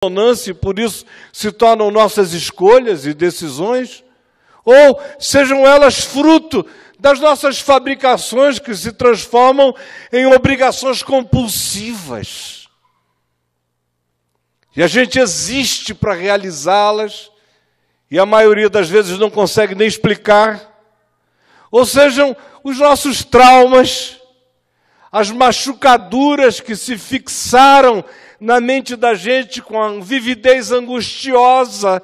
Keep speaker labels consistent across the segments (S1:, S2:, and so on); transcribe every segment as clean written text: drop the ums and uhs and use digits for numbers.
S1: ressonância e por isso se tornam nossas escolhas e decisões, ou sejam elas fruto das nossas fabricações que se transformam em obrigações compulsivas. E a gente existe para realizá-las e a maioria das vezes não consegue nem explicar. Ou sejam os nossos traumas, as machucaduras que se fixaram na mente da gente com a vividez angustiosa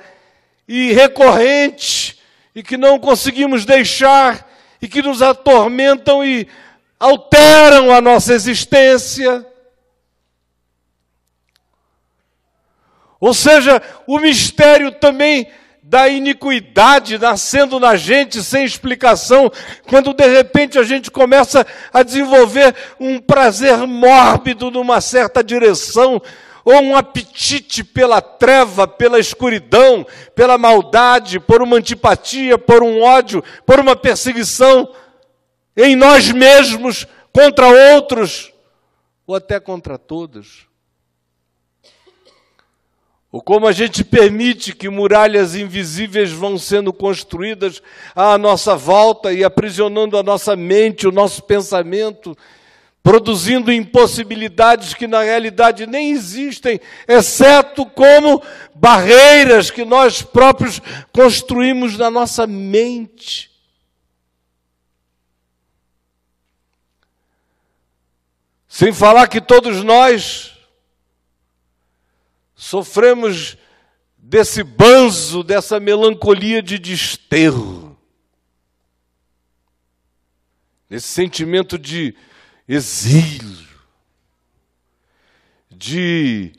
S1: e recorrente e que não conseguimos deixar e que nos atormentam e alteram a nossa existência. Ou seja, o mistério também da iniquidade nascendo na gente sem explicação, quando de repente a gente começa a desenvolver um prazer mórbido numa certa direção, ou um apetite pela treva, pela escuridão, pela maldade, por uma antipatia, por um ódio, por uma perseguição em nós mesmos, contra outros, ou até contra todos. Ou como a gente permite que muralhas invisíveis vão sendo construídas à nossa volta e aprisionando a nossa mente, o nosso pensamento, produzindo impossibilidades que na realidade nem existem, exceto como barreiras que nós próprios construímos na nossa mente. Sem falar que todos nós sofremos desse banzo, dessa melancolia de desterro, desse sentimento de exílio, de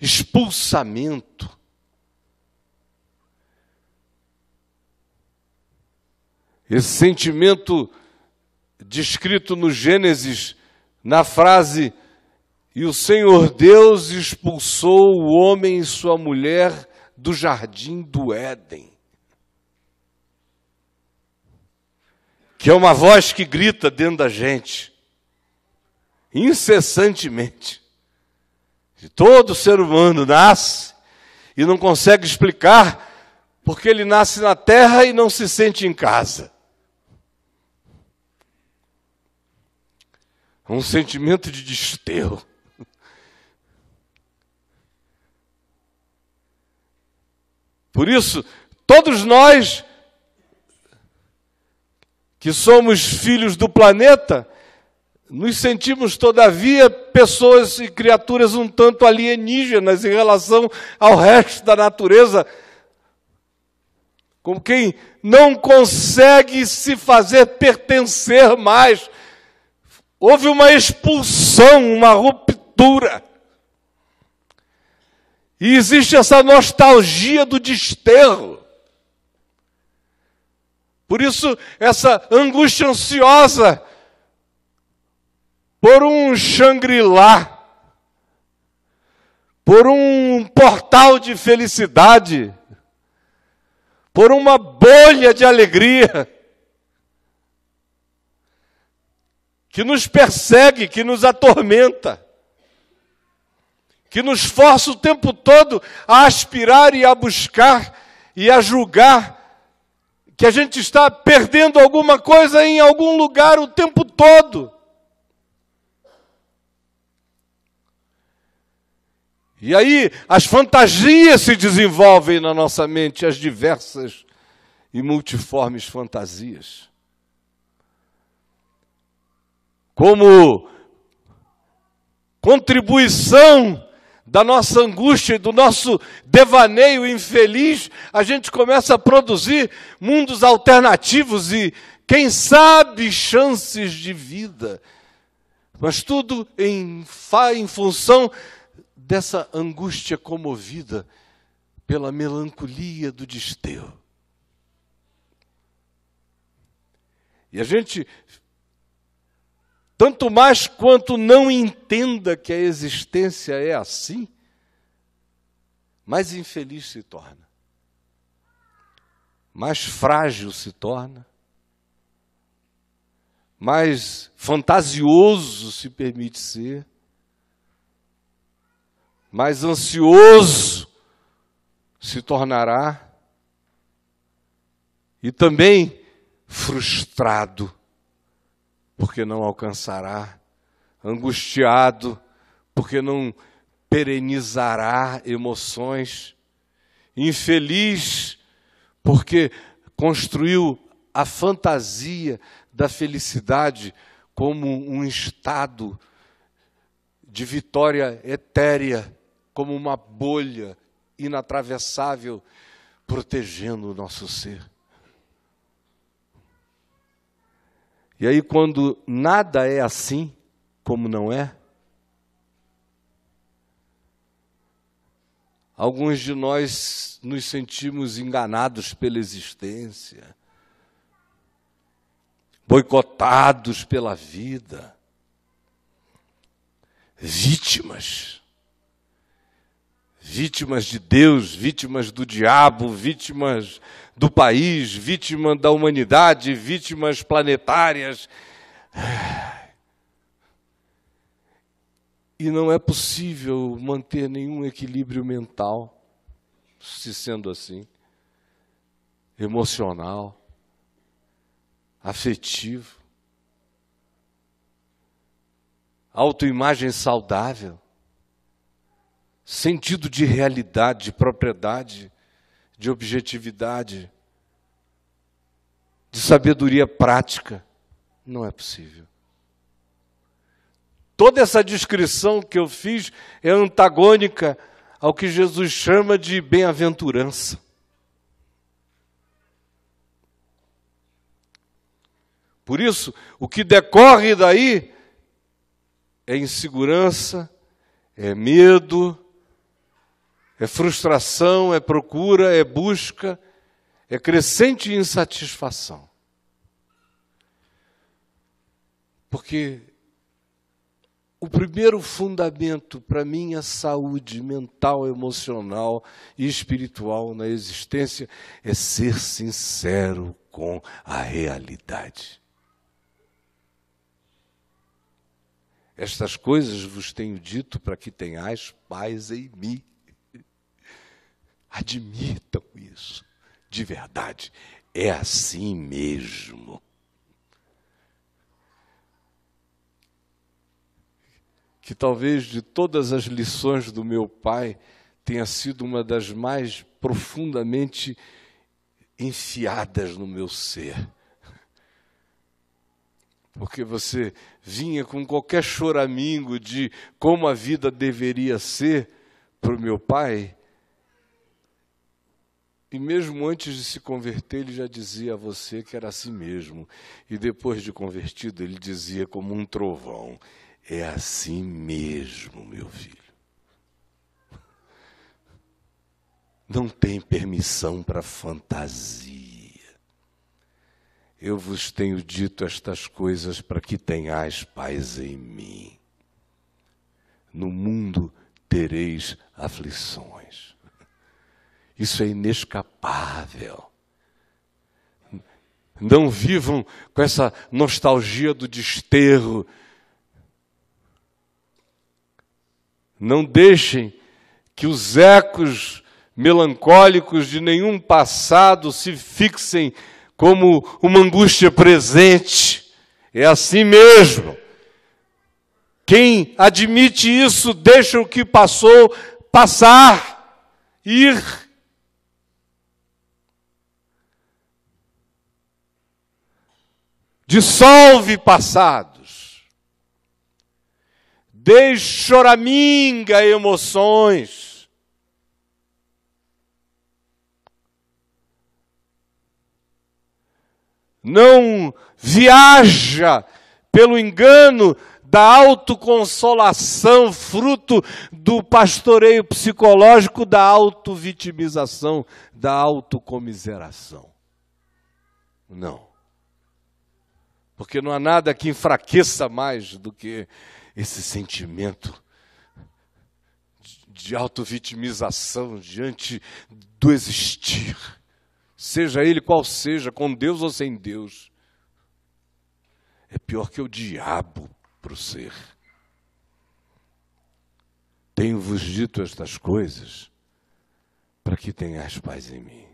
S1: expulsamento. Esse sentimento descrito no Gênesis, na frase: "E o Senhor Deus expulsou o homem e sua mulher do jardim do Éden." Que é uma voz que grita dentro da gente, incessantemente. E todo ser humano nasce e não consegue explicar porque ele nasce na terra e não se sente em casa. Um sentimento de desterro. Por isso, todos nós que somos filhos do planeta, nos sentimos, todavia, pessoas e criaturas um tanto alienígenas em relação ao resto da natureza, como quem não consegue se fazer pertencer mais. Houve uma expulsão, uma ruptura. E existe essa nostalgia do desterro. Por isso, essa angústia ansiosa por um Shangri-La, por um portal de felicidade, por uma bolha de alegria, que nos persegue, que nos atormenta, que nos força o tempo todo a aspirar e a buscar e a julgar que a gente está perdendo alguma coisa em algum lugar o tempo todo. E aí as fantasias se desenvolvem na nossa mente, as diversas e multiformes fantasias. Como contribuição da nossa angústia e do nosso devaneio infeliz, a gente começa a produzir mundos alternativos e, quem sabe, chances de vida. Mas tudo em função dessa angústia comovida pela melancolia do desterro. E a gente, tanto mais quanto não entenda que a existência é assim, mais infeliz se torna, mais frágil se torna, mais fantasioso se permite ser, mais ansioso se tornará e também frustrado, porque não alcançará, angustiado, porque não perenizará emoções, infeliz, porque construiu a fantasia da felicidade como um estado de vitória etérea, como uma bolha inatravessável, protegendo o nosso ser. E aí, quando nada é assim, como não é, alguns de nós nos sentimos enganados pela existência, boicotados pela vida, vítimas de Deus, vítimas do diabo, vítimas do país, vítimas da humanidade, vítimas planetárias. E não é possível manter nenhum equilíbrio mental, se sendo assim, emocional, afetivo, autoimagem saudável, sentido de realidade, de propriedade, de objetividade, de sabedoria prática. Não é possível. Toda essa descrição que eu fiz é antagônica ao que Jesus chama de bem-aventurança. Por isso, o que decorre daí é insegurança, é medo, é frustração, é procura, é busca, é crescente insatisfação. Porque o primeiro fundamento para a minha saúde mental, emocional e espiritual na existência é ser sincero com a realidade. Estas coisas vos tenho dito para que tenhais paz em mim. Admitam isso, de verdade, é assim mesmo. Que talvez de todas as lições do meu pai tenha sido uma das mais profundamente enfiadas no meu ser. Porque você vinha com qualquer choramingo de como a vida deveria ser para o meu pai, e mesmo antes de se converter, ele já dizia a você que era assim mesmo. E depois de convertido, ele dizia como um trovão: é assim mesmo, meu filho. Não tem permissão para fantasia. Eu vos tenho dito estas coisas para que tenhais paz em mim. No mundo tereis aflições. Isso é inescapável. Não vivam com essa nostalgia do desterro. Não deixem que os ecos melancólicos de nenhum passado se fixem como uma angústia presente. É assim mesmo. Quem admite isso, deixa o que passou passar, ir. Dissolve passados. Deschoraminga emoções. Não viaja pelo engano da autoconsolação, fruto do pastoreio psicológico, da autovitimização, da autocomiseração. Não. Porque não há nada que enfraqueça mais do que esse sentimento de autovitimização diante do existir. Seja ele qual seja, com Deus ou sem Deus. É pior que o diabo para o ser. Tenho-vos dito estas coisas para que tenhais paz em mim.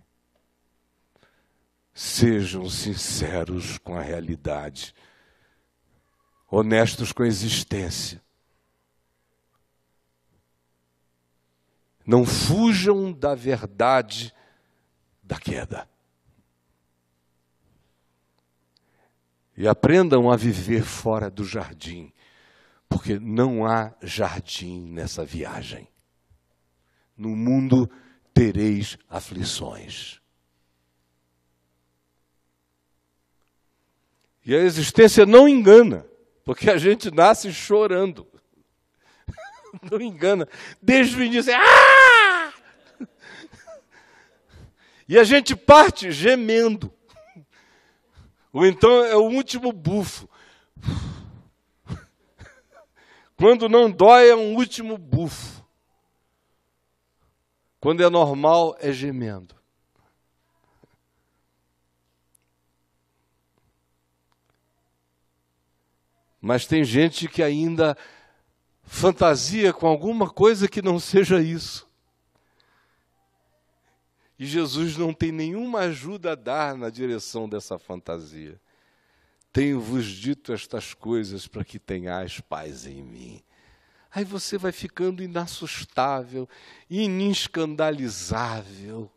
S1: Sejam sinceros com a realidade, honestos com a existência. Não fujam da verdade da queda. E aprendam a viver fora do jardim, porque não há jardim nessa viagem. No mundo tereis aflições. E a existência não engana, porque a gente nasce chorando. Não engana. Desde o início, ah! E a gente parte gemendo. Ou então é o último bufo. Quando não dói, é um último bufo. Quando é normal, é gemendo. Mas tem gente que ainda fantasia com alguma coisa que não seja isso. E Jesus não tem nenhuma ajuda a dar na direção dessa fantasia. Tenho-vos dito estas coisas para que tenhais paz em mim. Aí você vai ficando inassustável, inescandalizável.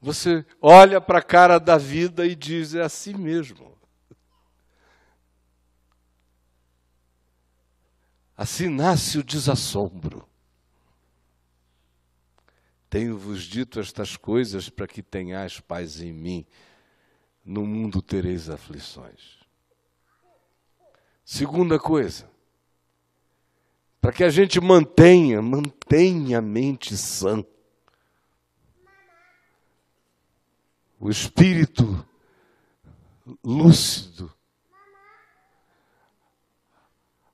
S1: Você olha para a cara da vida e diz, é assim mesmo. Assim nasce o desassombro. Tenho-vos dito estas coisas para que tenhais paz em mim. No mundo tereis aflições. Segunda coisa, para que a gente mantenha a mente sã. O espírito lúcido,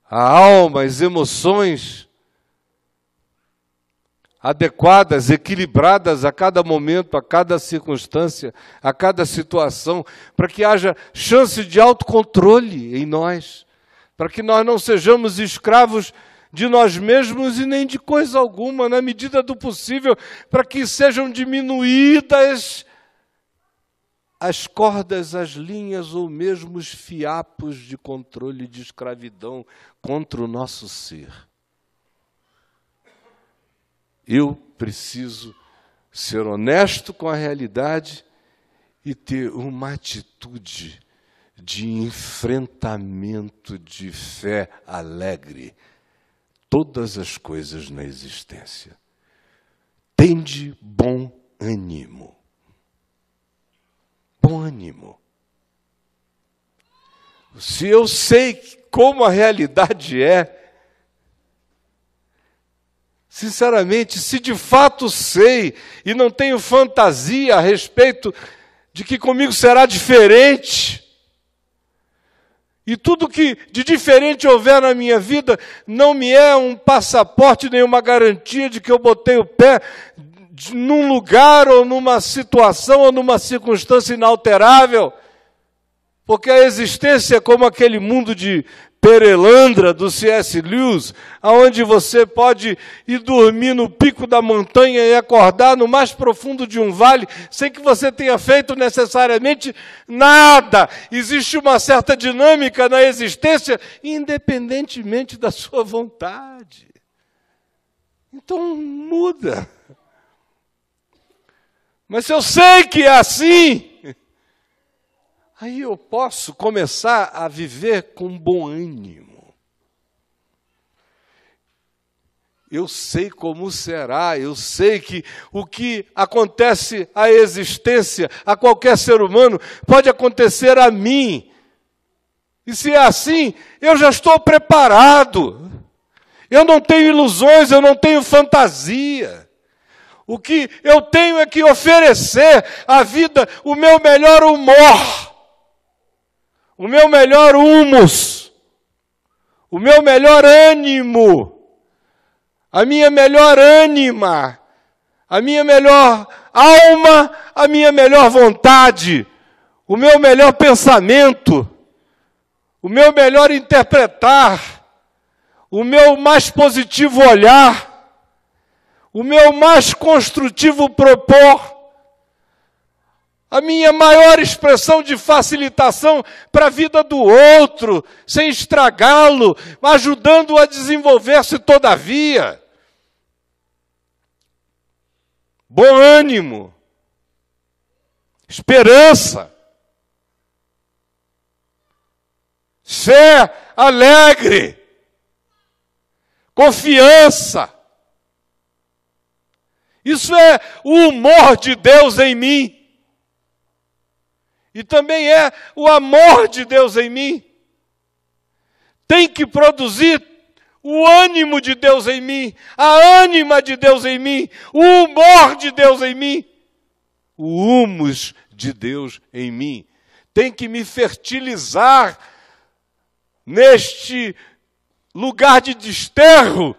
S1: a alma, as emoções adequadas, equilibradas a cada momento, a cada circunstância, a cada situação, para que haja chance de autocontrole em nós, para que nós não sejamos escravos de nós mesmos e nem de coisa alguma, na medida do possível, para que sejam diminuídas as cordas, as linhas ou mesmo os fiapos de controle de escravidão contra o nosso ser. Eu preciso ser honesto com a realidade e ter uma atitude de enfrentamento de fé alegre. Todas as coisas na existência. Tende bom ânimo. Bom ânimo. Se eu sei como a realidade é, sinceramente, se de fato sei e não tenho fantasia a respeito de que comigo será diferente, e tudo que de diferente houver na minha vida não me é um passaporte nem uma garantia de que eu botei o pé num lugar ou numa situação ou numa circunstância inalterável, porque a existência é como aquele mundo de Perelandra do C.S. Lewis, aonde você pode ir dormir no pico da montanha e acordar no mais profundo de um vale, sem que você tenha feito necessariamente nada. Existe uma certa dinâmica na existência, independentemente da sua vontade. Então muda. Mas se eu sei que é assim, aí eu posso começar a viver com bom ânimo. Eu sei como será, eu sei que o que acontece à existência, a qualquer ser humano, pode acontecer a mim. E se é assim, eu já estou preparado. Eu não tenho ilusões, eu não tenho fantasia. O que eu tenho é que oferecer à vida o meu melhor humor, o meu melhor humus, o meu melhor ânimo, a minha melhor ânima, a minha melhor alma, a minha melhor vontade, o meu melhor pensamento, o meu melhor interpretar, o meu mais positivo olhar, o meu mais construtivo propor, a minha maior expressão de facilitação para a vida do outro, sem estragá-lo, ajudando-o a desenvolver-se todavia. Bom ânimo, esperança, fé alegre, confiança. Isso é o humor de Deus em mim. E também é o amor de Deus em mim. Tem que produzir o ânimo de Deus em mim, a ânima de Deus em mim, o humor de Deus em mim, o humus de Deus em mim. Tem que me fertilizar neste lugar de desterro,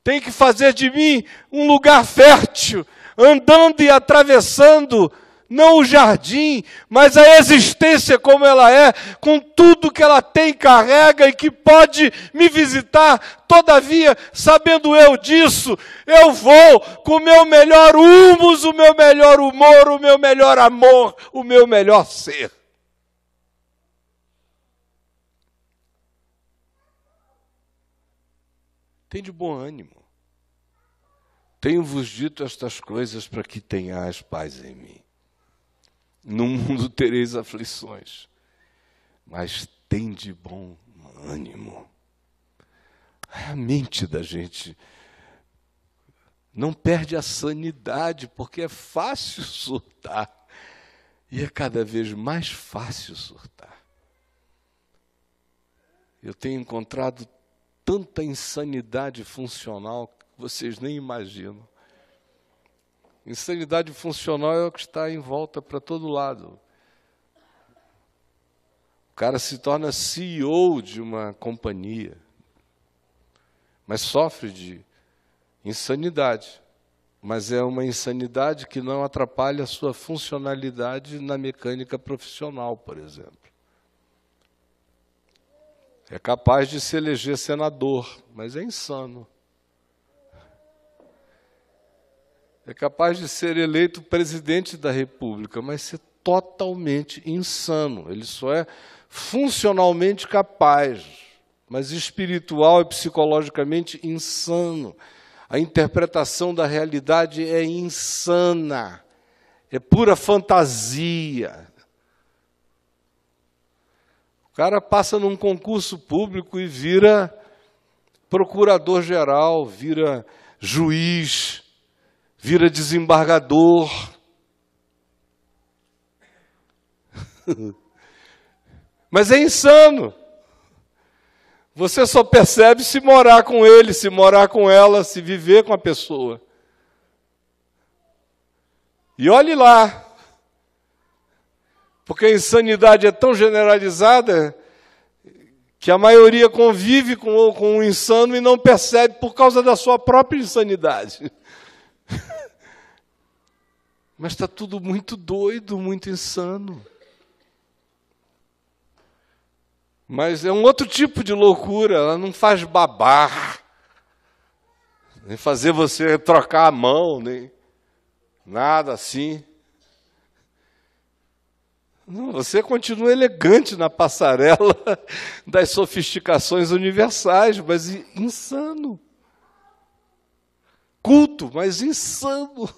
S1: tem que fazer de mim um lugar fértil, andando e atravessando não o jardim, mas a existência como ela é, com tudo que ela tem, carrega e que pode me visitar. Todavia, sabendo eu disso, eu vou com o meu melhor humus, o meu melhor humor, o meu melhor amor, o meu melhor ser. Tem de bom ânimo. Tenho-vos dito estas coisas para que tenhais paz em mim. No mundo tereis aflições, mas tende bom ânimo. A mente da gente não perde a sanidade, porque é fácil surtar. E é cada vez mais fácil surtar. Eu tenho encontrado tanta insanidade funcional que vocês nem imaginam. Insanidade funcional é o que está em volta para todo lado. O cara se torna CEO de uma companhia, mas sofre de insanidade. Mas é uma insanidade que não atrapalha a sua funcionalidade na mecânica profissional, por exemplo. É capaz de se eleger senador, mas é insano. É capaz de ser eleito presidente da República, mas ser totalmente insano. Ele só é funcionalmente capaz, mas espiritual e psicologicamente insano. A interpretação da realidade é insana, é pura fantasia. O cara passa num concurso público e vira procurador-geral, vira juiz, vira desembargador. Mas é insano. Você só percebe se morar com ele, se morar com ela, se viver com a pessoa. E olhe lá. Porque a insanidade é tão generalizada que a maioria convive com um insano e não percebe por causa da sua própria insanidade. Mas está tudo muito doido, muito insano. Mas é um outro tipo de loucura, ela não faz babar, nem fazer você trocar a mão, nem nada assim. Não, você continua elegante na passarela das sofisticações universais, mas insano. Culto, mas insano.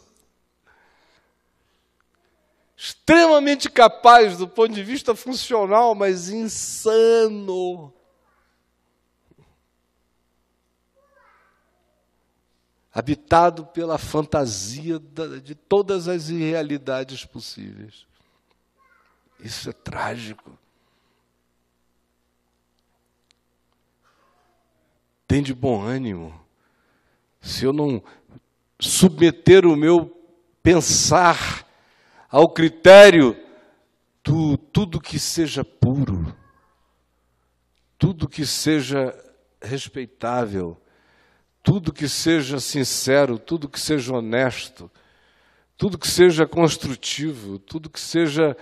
S1: Extremamente capaz do ponto de vista funcional, mas insano. Habitado pela fantasia de todas as irrealidades possíveis. Isso é trágico. Tem de bom ânimo. Se eu não submeter o meu pensar ao critério do tudo que seja puro, tudo que seja respeitável, tudo que seja sincero, tudo que seja honesto, tudo que seja construtivo, tudo que seja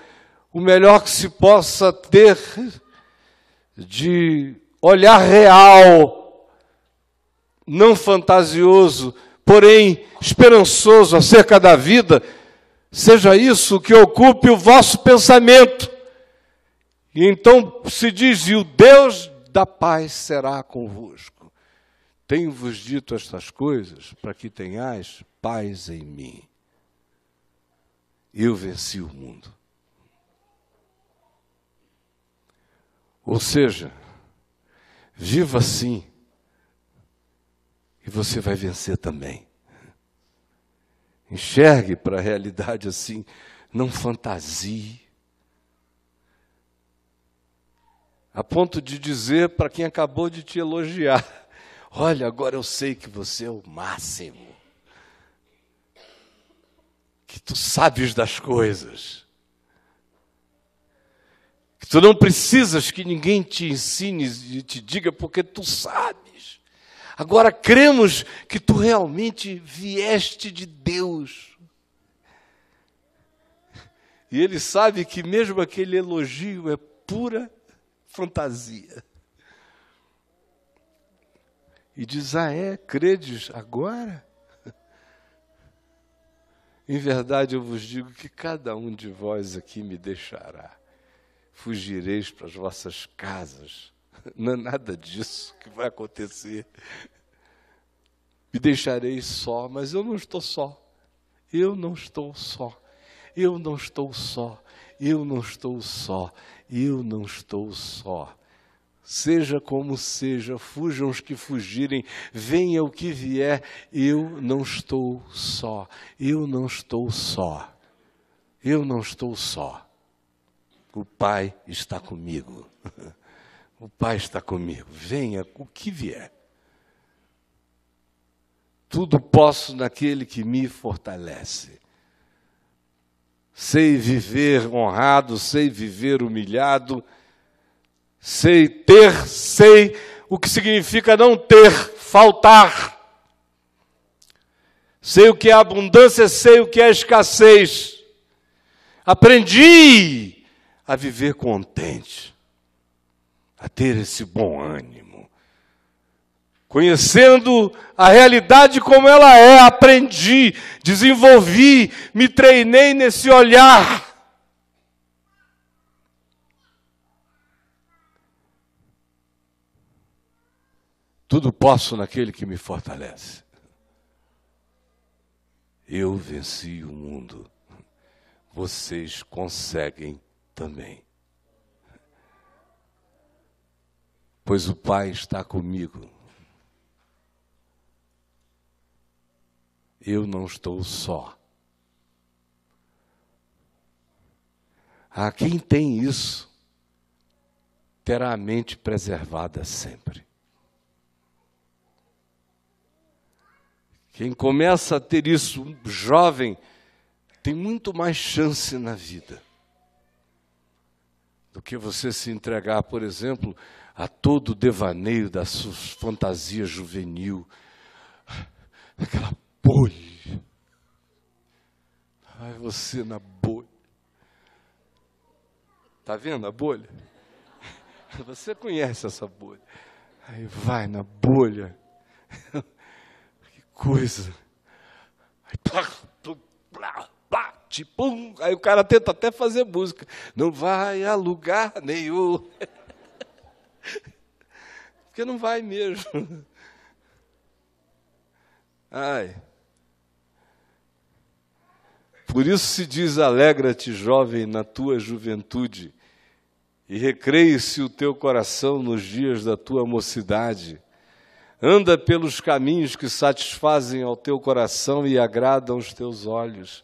S1: o melhor que se possa ter de olhar real, não fantasioso, porém esperançoso acerca da vida, seja isso que ocupe o vosso pensamento. E então se diz: e o Deus da paz será convosco. Tenho-vos dito estas coisas para que tenhais paz em mim. Eu venci o mundo. Ou seja, viva assim e você vai vencer também. Enxergue para a realidade assim, não fantasie. A ponto de dizer para quem acabou de te elogiar: olha, agora eu sei que você é o máximo, que tu sabes das coisas, que tu não precisas que ninguém te ensine e te diga, porque tu sabes. Agora cremos que tu realmente vieste de Deus. E ele sabe que mesmo aquele elogio é pura fantasia. E diz: ah, credes agora? Em verdade eu vos digo que cada um de vós aqui me deixará. Fugireis para as vossas casas. Não é nada disso que vai acontecer. Me deixareis só, mas eu não estou só. Eu não estou só. Eu não estou só. Eu não estou só. Eu não estou só. Seja como seja, fujam os que fugirem, venha o que vier, eu não estou só. Eu não estou só. Eu não estou só. O Pai está comigo. O Pai está comigo. Venha o que vier. Tudo posso naquele que me fortalece. Sei viver honrado, sei viver humilhado, sei ter, sei o que significa não ter, faltar. Sei o que é abundância, sei o que é escassez. Aprendi a viver contente, a ter esse bom ânimo. Conhecendo a realidade como ela é, aprendi, desenvolvi, me treinei nesse olhar. Tudo posso naquele que me fortalece. Eu venci o mundo. Vocês conseguem também. Pois o Pai está comigo. Eu não estou só. Ah, quem tem isso, terá a mente preservada sempre. Quem começa a ter isso, jovem, tem muito mais chance na vida do que você se entregar, por exemplo, a todo o devaneio da sua fantasia juvenil, aquela bolha. Ai, você na bolha. Está vendo a bolha? Você conhece essa bolha. Aí vai na bolha. Que coisa. Aí, pum. Aí o cara tenta até fazer música. Não vai a lugar nenhum. Porque não vai mesmo. Ai. Por isso se diz: alegra-te, jovem, na tua juventude, e recreie-se o teu coração nos dias da tua mocidade. Anda pelos caminhos que satisfazem ao teu coração e agradam os teus olhos.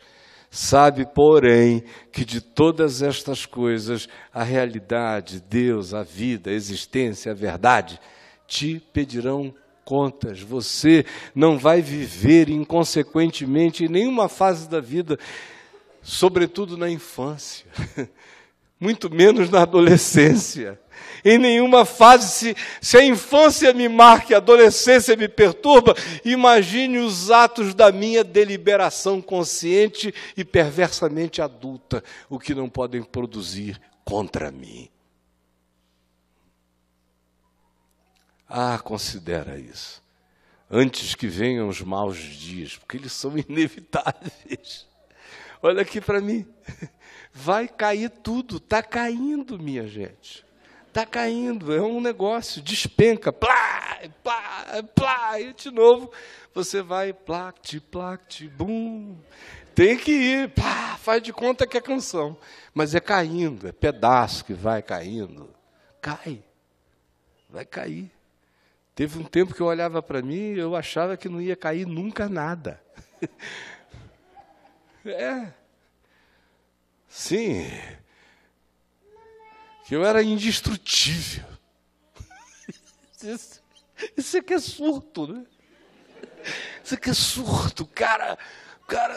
S1: Sabe, porém, que de todas estas coisas, a realidade, Deus, a vida, a existência, a verdade, te pedirão contas. Você não vai viver inconsequentemente em nenhuma fase da vida, sobretudo na infância, muito menos na adolescência. Em nenhuma fase, se a infância me marca, a adolescência me perturba, imagine os atos da minha deliberação consciente e perversamente adulta, o que não podem produzir contra mim. considera isso. Antes que venham os maus dias, porque eles são inevitáveis. Olha aqui para mim. Vai cair tudo, está caindo, minha gente. Está caindo, é um negócio, despenca, plá, plá, plá, e de novo você vai, plact, bum. Tem que ir, plá, faz de conta que é canção. Mas é caindo, é pedaço que vai caindo. Cai, vai cair. Teve um tempo que eu olhava para mim e eu achava que não ia cair nunca nada. Sim, que eu era indestrutível. Isso aqui é surto, né? Isso aqui é surto, cara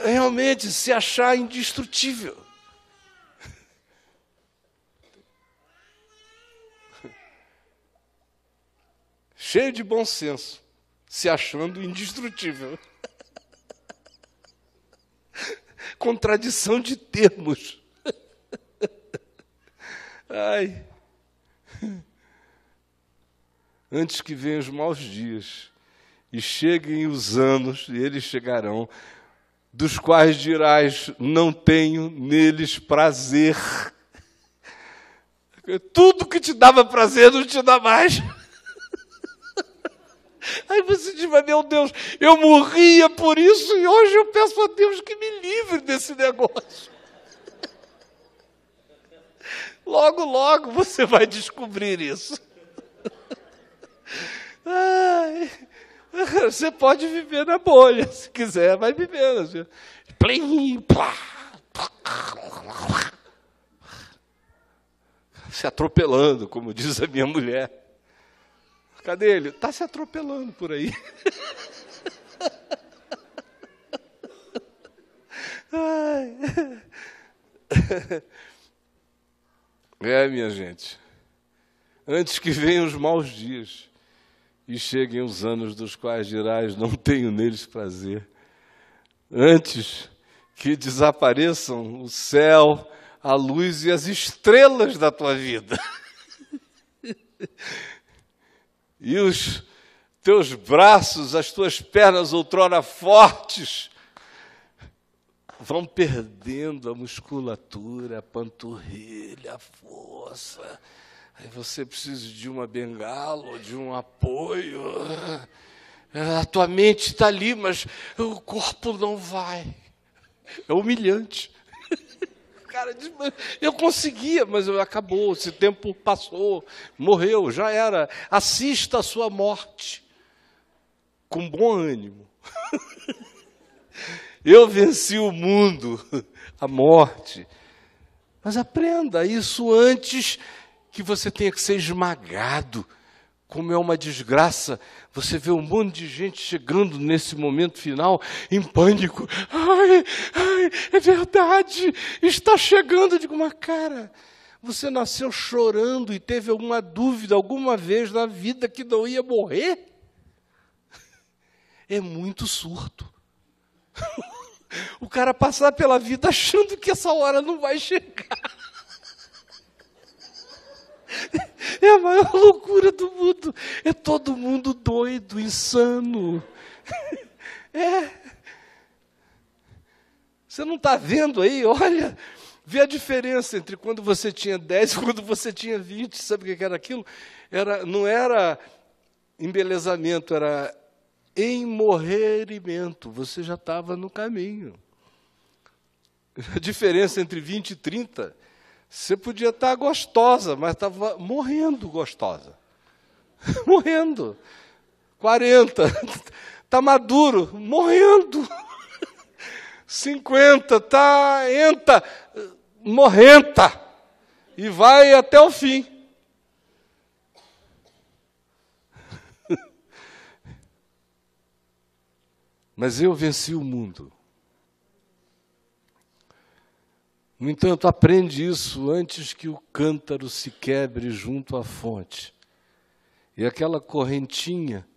S1: realmente se achar indestrutível. Cheio de bom senso, se achando indestrutível. Contradição de termos. Ai. Antes que venham os maus dias e cheguem os anos, e eles chegarão, dos quais dirás, não tenho neles prazer. Tudo que te dava prazer não te dá mais. Aí você diz, mas meu Deus, eu morria por isso e hoje eu peço a Deus que me livre desse negócio. Logo, logo você vai descobrir isso. Ai, você pode viver na bolha, se quiser, vai vivendo. Assim. Plim, plá, se atropelando, como diz a minha mulher. Cadê ele? Está se atropelando por aí. Minha gente, antes que venham os maus dias e cheguem os anos dos quais dirás, não tenho neles prazer, antes que desapareçam o céu, a luz e as estrelas da tua vida, e os teus braços, as tuas pernas outrora fortes, vão perdendo a musculatura, a panturrilha, a força. Aí você precisa de uma bengala ou de um apoio. A tua mente está ali, mas o corpo não vai. É humilhante. O cara diz, eu conseguia, mas acabou, esse tempo passou, morreu, já era. Assista a sua morte com bom ânimo. Eu venci o mundo, a morte. Mas aprenda isso antes que você tenha que ser esmagado. Como é uma desgraça você vê um monte de gente chegando nesse momento final em pânico. Ai, é verdade, está chegando. Eu digo, mas cara, você nasceu chorando e teve alguma dúvida alguma vez na vida que não ia morrer? É muito surto. O cara passar pela vida achando que essa hora não vai chegar. É a maior loucura do mundo. É todo mundo doido, insano. Você não está vendo aí? Olha, vê a diferença entre quando você tinha 10 e quando você tinha 20. Sabe o que era aquilo? Não era embelezamento, era emorrerimento. Você já estava no caminho. A diferença entre 20 e 30, você podia estar gostosa, mas estava morrendo gostosa. Morrendo. 40, está maduro, morrendo. 50, entra, morrenta. E vai até o fim. Mas eu venci o mundo. No entanto, aprende isso antes que o cântaro se quebre junto à fonte. E aquela correntinha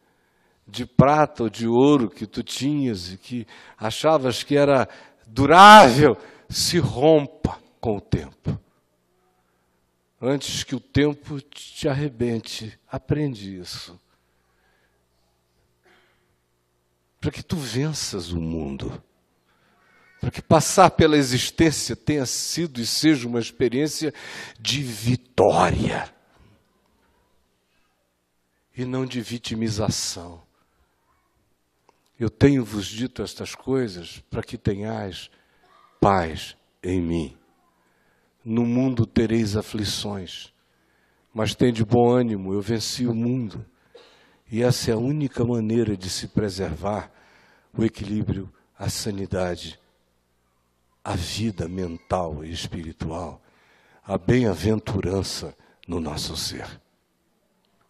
S1: de prata ou de ouro que tu tinhas e que achavas que era durável, se rompa com o tempo. Antes que o tempo te arrebente, aprende isso. para que tu venças o mundo, para que passar pela existência tenha sido e seja uma experiência de vitória e não de vitimização. Eu tenho-vos dito estas coisas para que tenhais paz em mim. No mundo tereis aflições, mas tende bom ânimo, eu venci o mundo. E essa é a única maneira de se preservar o equilíbrio, a sanidade, a vida mental e espiritual, a bem-aventurança no nosso ser.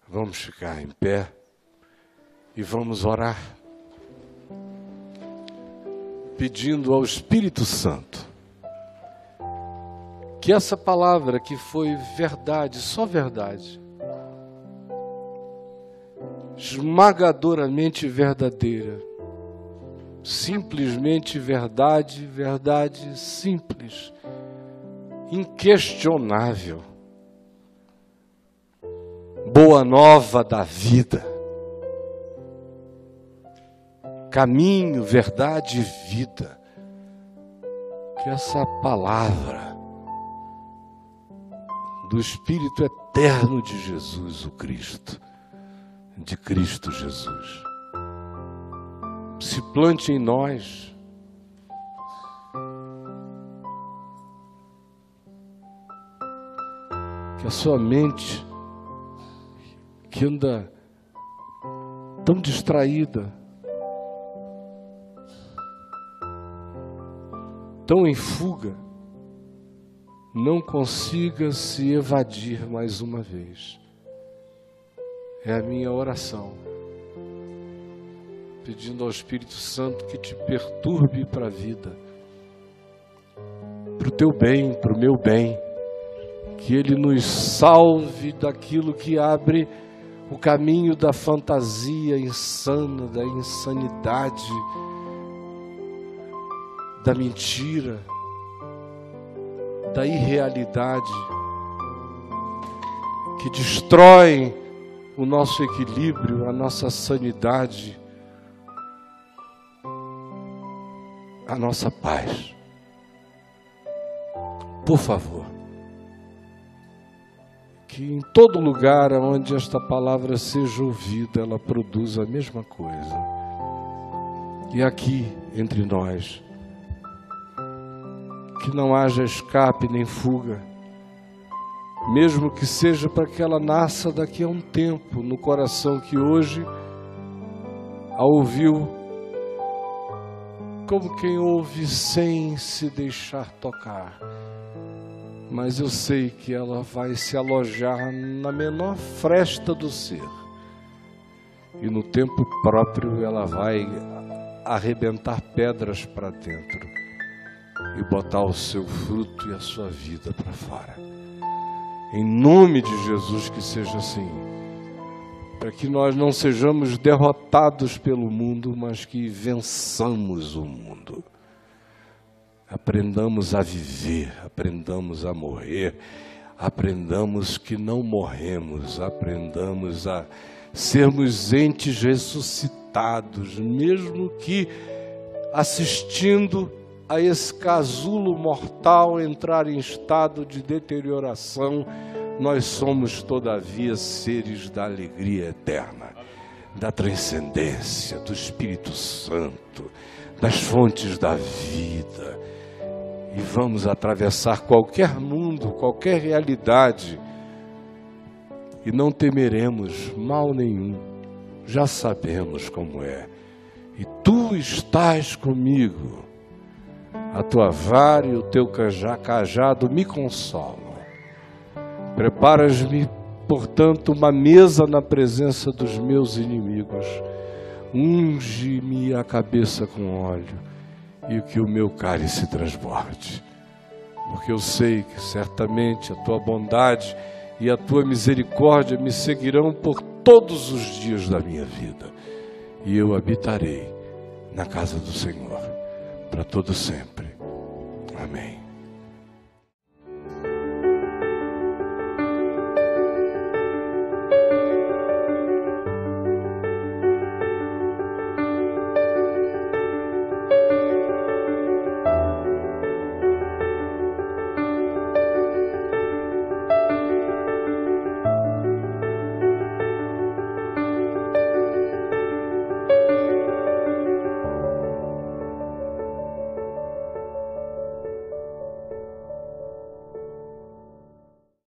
S1: Vamos ficar em pé e vamos orar, pedindo ao Espírito Santo que essa palavra que foi verdade, só verdade, esmagadoramente verdadeira, simplesmente verdade, verdade simples, inquestionável, boa nova da vida, caminho, verdade e vida, que essa palavra do Espírito eterno de Jesus, o Cristo, de Cristo Jesus, se plante em nós, que a sua mente, que anda tão distraída, tão em fuga, não consiga se evadir mais uma vez. É a minha oração, pedindo ao Espírito Santo que te perturbe para a vida, para o teu bem, para o meu bem, que Ele nos salve daquilo que abre o caminho da fantasia insana, da insanidade, da mentira, da irrealidade, que destrói o nosso equilíbrio, a nossa sanidade, a nossa paz. Por favor, que em todo lugar onde esta palavra seja ouvida, ela produza a mesma coisa. E aqui, entre nós, que não haja escape nem fuga, mesmo que seja para que ela nasça daqui a um tempo, no coração que hoje a ouviu, como quem ouve sem se deixar tocar. Mas eu sei que ela vai se alojar na menor fresta do ser, e no tempo próprio ela vai arrebentar pedras para dentro e botar o seu fruto e a sua vida para fora. Em nome de Jesus, que seja assim, para que nós não sejamos derrotados pelo mundo, mas que vençamos o mundo. Aprendamos a viver, aprendamos a morrer, aprendamos que não morremos, aprendamos a sermos entes ressuscitados, mesmo que assistindo a esse casulo mortal entrar em estado de deterioração, nós somos todavia seres da alegria eterna, da transcendência, do Espírito Santo, das fontes da vida. E vamos atravessar qualquer mundo, qualquer realidade, e não temeremos mal nenhum. Já sabemos como é. E tu estás comigo. A tua vara e o teu cajado me consolam. Preparas-me, portanto, uma mesa na presença dos meus inimigos. Unge-me a cabeça com óleo, e que o meu cálice transborde. Porque eu sei que certamente a tua bondade e a tua misericórdia me seguirão por todos os dias da minha vida. E eu habitarei na casa do Senhor para todo sempre. Amém.